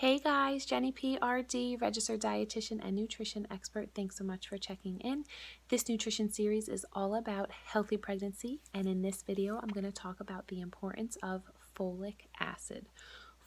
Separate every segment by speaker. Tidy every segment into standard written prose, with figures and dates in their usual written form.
Speaker 1: Hey guys, Jenny PRD, registered dietitian and nutrition expert. Thanks so much for checking in. This nutrition series is all about healthy pregnancy, and in this video, I'm going to talk about the importance of folic acid.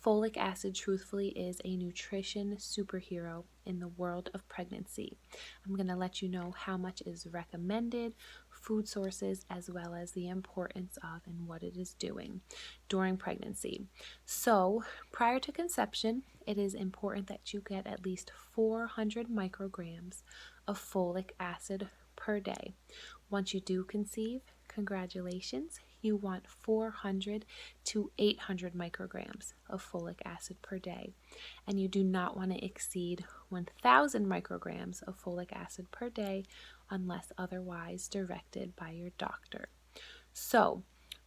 Speaker 1: Folic acid, truthfully, is a nutrition superhero in the world of pregnancy. I'm going to let you know how much is recommended, food sources, as well as the importance of and what it is doing during pregnancy. So, prior to conception, it is important that you get at least 400 micrograms of folic acid per day. Once you do conceive, congratulations, you want 400 to 800 micrograms of folic acid per day. And you do not want to exceed 1,000 micrograms of folic acid per day unless otherwise directed by your doctor. So,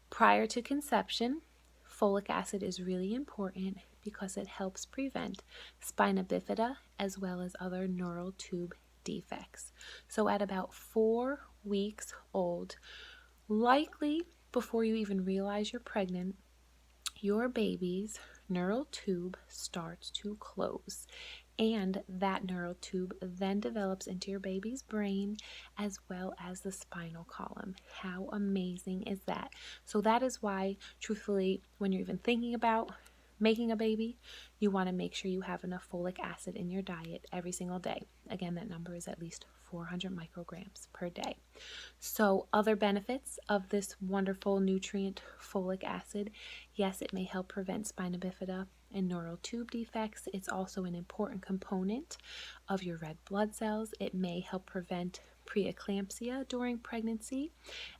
Speaker 1: prior to conception, folic acid is really important because it helps prevent spina bifida as well as other neural tube defects. So at about 4 weeks old, likely before you even realize you're pregnant, your baby's neural tube starts to close, and that neural tube then develops into your baby's brain as well as the spinal column. How amazing is that? So that is why, truthfully, when you're even thinking about making a baby, you want to make sure you have enough folic acid in your diet every single day. Again, that number is at least 400 micrograms per day. So other benefits of this wonderful nutrient, folic acid: yes, it may help prevent spina bifida and neural tube defects. It's also an important component of your red blood cells. It may help prevent preeclampsia during pregnancy,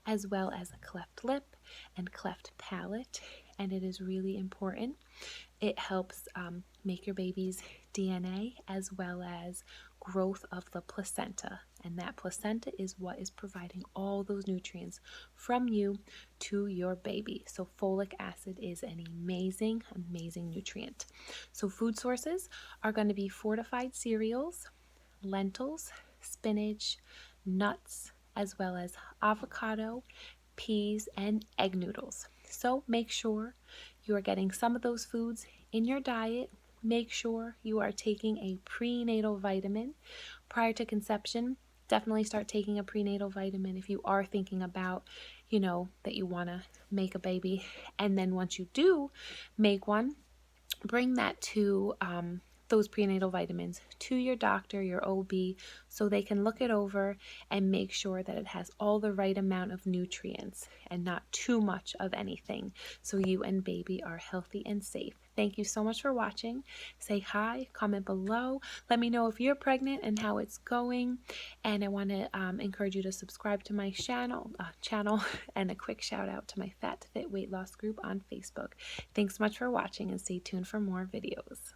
Speaker 1: as well as a cleft lip and cleft palate. And it is really important. It helps make your baby's DNA as well as growth of the placenta. And that placenta is what is providing all those nutrients from you to your baby. So folic acid is an amazing, amazing nutrient. So food sources are going to be fortified cereals, lentils, spinach, nuts, as well as avocado, peas, and egg noodles. So make sure you are getting some of those foods in your diet. Make sure you are taking a prenatal vitamin prior to conception. Definitely start taking a prenatal vitamin if you are thinking about, that you want to make a baby. And then once you do make one, bring that to those prenatal vitamins to your doctor, your OB, so they can look it over and make sure that it has all the right amount of nutrients and not too much of anything, so you and baby are healthy and safe. Thank you so much for watching. Say hi, comment below. Let me know if you're pregnant and how it's going. And I want to encourage you to subscribe to my channel and a quick shout out to my Fat to Fit weight loss group on Facebook. Thanks so much for watching, and stay tuned for more videos.